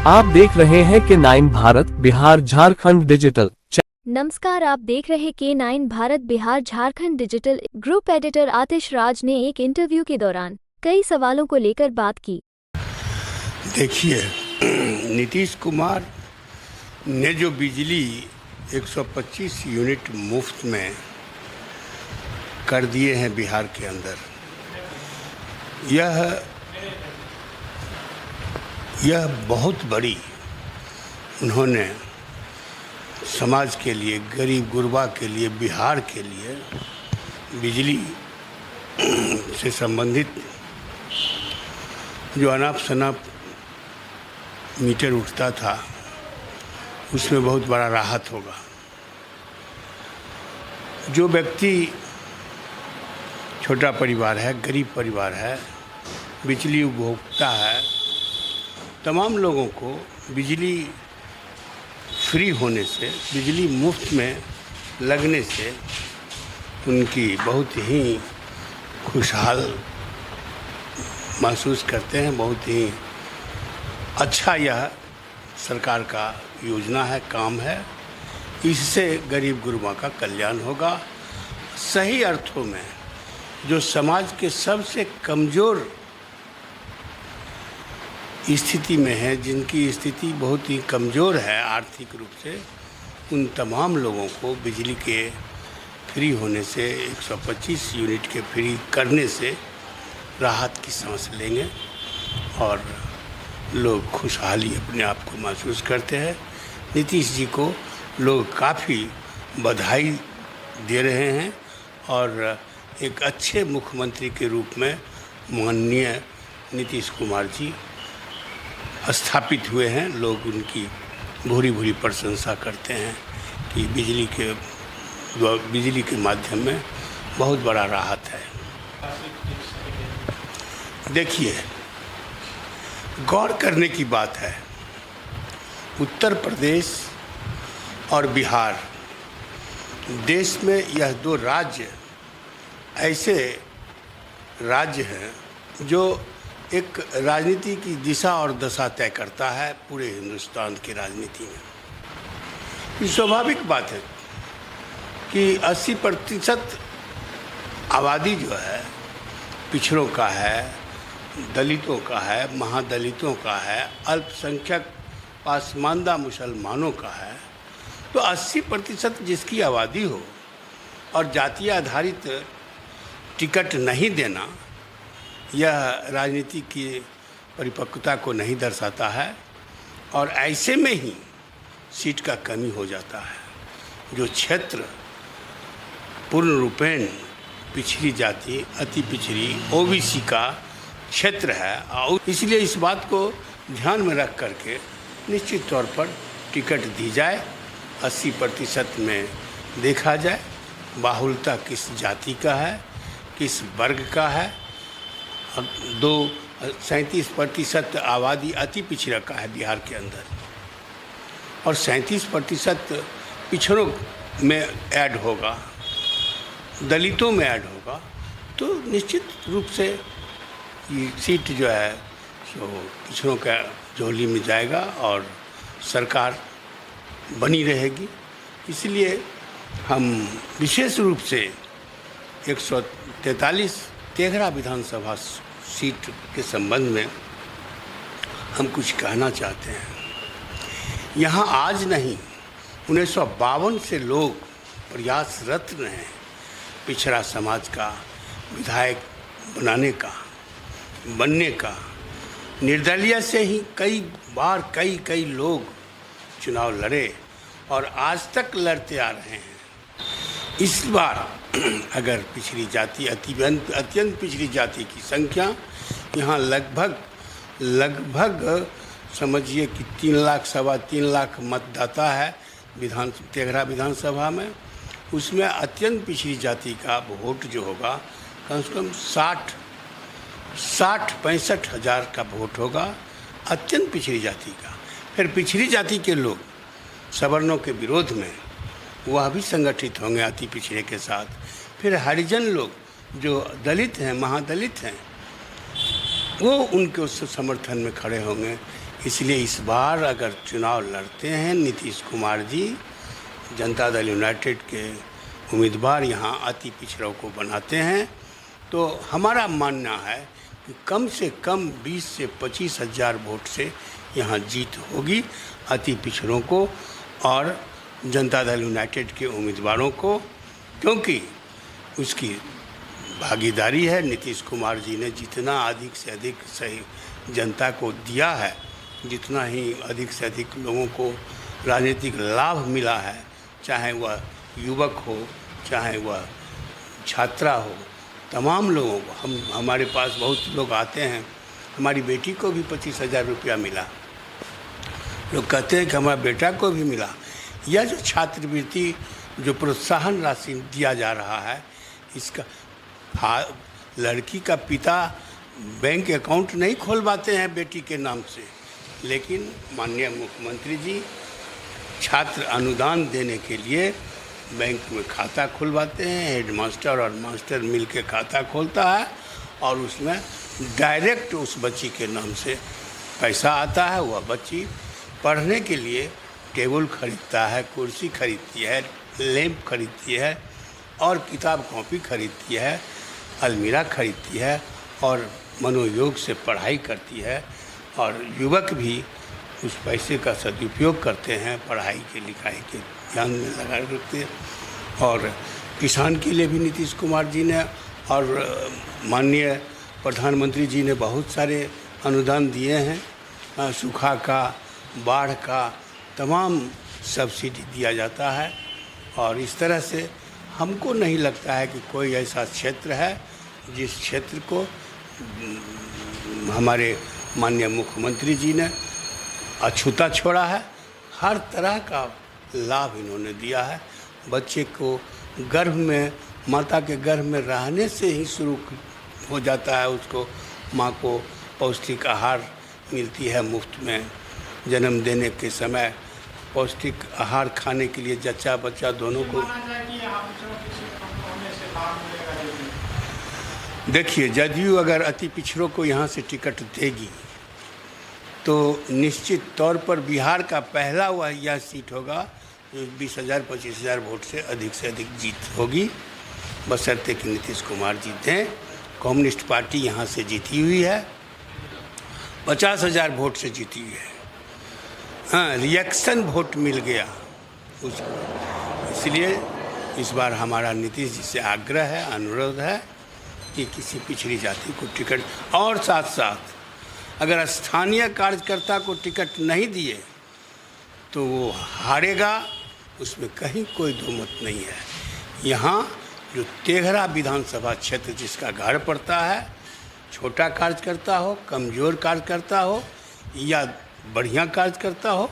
आप देख रहे हैं के9 भारत बिहार झारखंड डिजिटल। नमस्कार, आप देख रहे के9 Bharat Bihar Jharkhand digital. Group editor Atish Raj ने एक इंटरव्यू के दौरान कई सवालों को लेकर बात की। देखिए, नीतीश कुमार ने जो बिजली 125 यूनिट मुफ्त में कर दिए हैं बिहार के अंदर, यह बहुत बड़ी उन्होंने समाज के लिए, गरीब गुरबा के लिए, बिहार के लिए बिजली से संबंधित जो अनाप शनाप मीटर उठता था उसमें बहुत बड़ा राहत होगा। जो व्यक्ति छोटा परिवार है, गरीब परिवार है, बिजली उपभोक्ता है, तमाम लोगों को बिजली फ्री होने से, बिजली मुफ्त में लगने से उनकी बहुत ही खुशहाल महसूस करते हैं। बहुत ही अच्छा यह सरकार का योजना है, काम है। इससे गरीब गुरबा का कल्याण होगा। सही अर्थों में जो समाज के सबसे कमज़ोर स्थिति में है, जिनकी स्थिति बहुत ही कमज़ोर है आर्थिक रूप से, उन तमाम लोगों को बिजली के फ्री होने से, 125 यूनिट के फ्री करने से राहत की सांस लेंगे और लोग खुशहाली अपने आप को महसूस करते हैं। नीतीश जी को लोग काफ़ी बधाई दे रहे हैं और एक अच्छे मुख्यमंत्री के रूप में माननीय नीतीश कुमार जी स्थापित हुए हैं। लोग उनकी भूरी भूरी प्रशंसा करते हैं कि बिजली के माध्यम में बहुत बड़ा राहत है। देखिए, गौर करने की बात है, उत्तर प्रदेश और बिहार, देश में यह दो राज्य ऐसे राज्य हैं जो एक राजनीति की दिशा और दशा तय करता है पूरे हिंदुस्तान की राजनीति में। ये स्वाभाविक बात है कि 80% आबादी जो है पिछड़ों का है, दलितों का है, महादलितों का है, अल्पसंख्यक पासमानदा मुसलमानों का है। तो 80% जिसकी आबादी हो और जातीय आधारित टिकट नहीं देना, यह राजनीति की परिपक्वता को नहीं दर्शाता है और ऐसे में ही सीट का कमी हो जाता है। जो क्षेत्र पूर्ण रूपेण पिछड़ी जाति, अति पिछड़ी ओबीसी का क्षेत्र है, और इसलिए इस बात को ध्यान में रख करके निश्चित तौर पर टिकट दी जाए। 80% में देखा जाए बाहुल्यता किस जाति का है, किस वर्ग का है। 37% आबादी अति पिछड़ा का है बिहार के अंदर और 37% पिछड़ों में ऐड होगा, दलितों में ऐड होगा, तो निश्चित रूप से ये सीट जो है सो पिछड़ों का झोली में जाएगा और सरकार बनी रहेगी। इसलिए हम विशेष रूप से 143 तेघरा विधानसभा सीट के संबंध में हम कुछ कहना चाहते हैं। यहाँ आज नहीं, 1952 से लोग प्रयासरत रहे पिछड़ा समाज का विधायक बनने का। निर्दलीय से ही कई बार कई लोग चुनाव लड़े और आज तक लड़ते आ रहे हैं। इस बार अगर पिछड़ी जाति, अत्यंत पिछड़ी जाति की संख्या यहाँ लगभग समझिए कि 3 लाख, 3.25 लाख मतदाता है तेघरा विधानसभा में। उसमें अत्यंत पिछड़ी जाति का वोट जो होगा कम से कम 65 हज़ार का वोट होगा अत्यंत पिछड़ी जाति का। फिर पिछड़ी जाति के लोग सवर्णों के विरोध में वह भी संगठित होंगे अति पिछड़े के साथ। फिर हरिजन लोग जो दलित हैं, महादलित हैं, वो उनके उस समर्थन में खड़े होंगे। इसलिए इस बार अगर चुनाव लड़ते हैं नीतीश कुमार जी, जनता दल यूनाइटेड के उम्मीदवार यहाँ अति पिछड़ों को बनाते हैं, तो हमारा मानना है कि कम से कम 20 से 25 हज़ार वोट से यहाँ जीत होगी अति पिछड़ों को और जनता दल यूनाइटेड के उम्मीदवारों को, क्योंकि उसकी भागीदारी है। नीतीश कुमार जी ने जितना अधिक से अधिक सही जनता को दिया है, जितना ही अधिक से अधिक लोगों को राजनीतिक लाभ मिला है, चाहे वह युवक हो, चाहे वह छात्रा हो, तमाम लोगों को हमारे पास बहुत लोग आते हैं, हमारी बेटी को भी 25,000 रुपया मिला, लोग कहते हैं कि हमारा बेटा को भी मिला। यह जो छात्रवृत्ति जो प्रोत्साहन राशि दिया जा रहा है, इसका लड़की का पिता बैंक अकाउंट नहीं खोलवाते हैं बेटी के नाम से, लेकिन माननीय मुख्यमंत्री जी छात्र अनुदान देने के लिए बैंक में खाता खुलवाते हैं। हेडमास्टर और मास्टर मिल के खाता खोलता है और उसमें डायरेक्ट उस बच्ची के नाम से पैसा आता है। वह बच्ची पढ़ने के लिए टेबल खरीदता है, कुर्सी खरीदती है, लैंप खरीदती है और किताब कॉपी खरीदती है, अलमीरा खरीदती है और मनोयोग से पढ़ाई करती है। और युवक भी उस पैसे का सदुपयोग करते हैं, पढ़ाई के लिखाई के ध्यान में लगा रखते हैं। और किसान के लिए भी नीतीश कुमार जी ने और माननीय प्रधानमंत्री जी ने बहुत सारे अनुदान दिए हैं। सूखा का, बाढ़ का तमाम सब्सिडी दिया जाता है और इस तरह से हमको नहीं लगता है कि कोई ऐसा क्षेत्र है जिस क्षेत्र को हमारे माननीय मुख्यमंत्री जी ने अछूता छोड़ा है। हर तरह का लाभ इन्होंने दिया है। बच्चे को गर्भ में, माता के गर्भ में रहने से ही शुरू हो जाता है, उसको माँ को पौष्टिक आहार मिलती है मुफ्त में। जन्म देने के समय पौष्टिक आहार खाने के लिए जच्चा बच्चा दोनों को। देखिए, जदयू अगर अति पिछड़ों को यहाँ से टिकट देगी तो निश्चित तौर पर बिहार का पहला वह यह सीट होगा जो 20,000-25,000 वोट से अधिक जीत होगी, बशर्ते कि नीतीश कुमार जी दें। कम्युनिस्ट पार्टी यहाँ से जीती हुई है, 50,000 वोट से जीती हुई है। हाँ, रिएक्शन वोट मिल गया उसको। इसलिए इस बार हमारा नीतीश जी से आग्रह है, अनुरोध है कि किसी पिछड़ी जाति को टिकट, और साथ साथ अगर स्थानीय कार्यकर्ता को टिकट नहीं दिए तो वो हारेगा, उसमें कहीं कोई दो मत नहीं है। यहाँ जो तेघरा विधानसभा क्षेत्र जिसका घर पड़ता है, छोटा कार्यकर्ता हो, कमज़ोर कार्यकर्ता हो या बढ़िया कार्यकर्ता हो,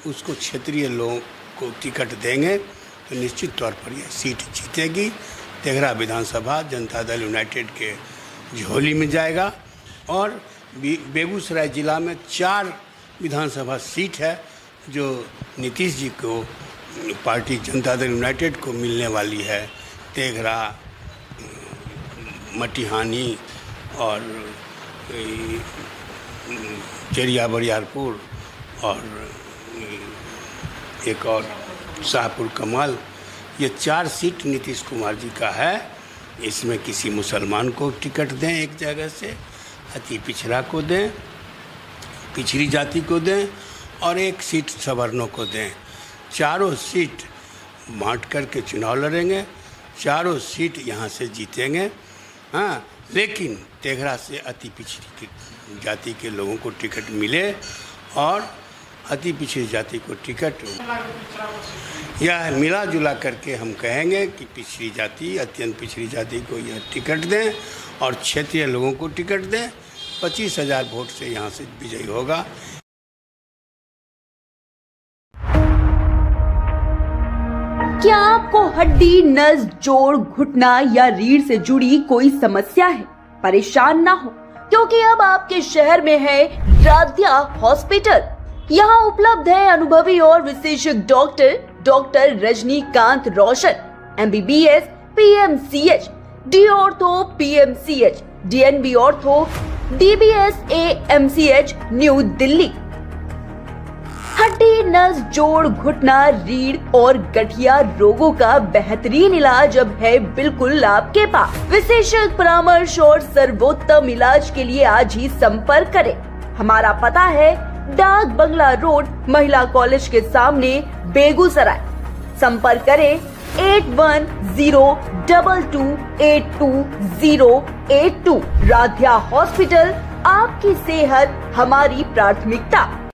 उसको क्षेत्रीय लोगों को टिकट देंगे तो निश्चित तौर पर यह सीट जीतेगी। तेघरा विधानसभा जनता दल यूनाइटेड के झोली में जाएगा। और बेगूसराय जिला में 4 विधानसभा सीट है जो नीतीश जी को, पार्टी जनता दल यूनाइटेड को मिलने वाली है। तेघरा, मटिहानी और चेरिया बरियारपुर और एक और शाहपुर कमाल, ये 4 सीट नीतीश कुमार जी का है। इसमें किसी मुसलमान को टिकट दें एक जगह से, अति पिछड़ा को दें, पिछड़ी जाति को दें और 1 सीट सवर्णों को दें। चारों सीट बांट करके चुनाव लड़ेंगे, चारों सीट यहाँ से जीतेंगे। हाँ, लेकिन तेघरा से अति पिछड़ी जाति के लोगों को टिकट मिले और अति पिछड़ी जाति को टिकट, यह मिला जुला करके हम कहेंगे कि पिछड़ी जाति, अत्यंत पिछड़ी जाति को यह टिकट दें और क्षेत्रीय लोगों को टिकट दें। 25,000 वोट से यहाँ से विजयी होगा। क्या आपको हड्डी, नस, जोड़, घुटना या रीढ़ से जुड़ी कोई समस्या है? परेशान ना हो, क्योंकि अब आपके शहर में है राध्या हॉस्पिटल। यहाँ उपलब्ध है अनुभवी और विशेषज्ञ डॉक्टर रजनीकांत रोशन, MBBS, PMCH, D ortho PMCH, DNB ortho, DBS AMCH new Delhi. हड्डी, नस, जोड़, घुटना, रीढ़ और गठिया रोगों का बेहतरीन इलाज अब है बिल्कुल आपके पास। विशेषज्ञ परामर्श और सर्वोत्तम इलाज के लिए आज ही संपर्क करें। हमारा पता है डाक बंगला रोड, महिला कॉलेज के सामने, बेगूसराय। संपर्क करें 8102282082। राध्या हॉस्पिटल, आपकी सेहत हमारी प्राथमिकता।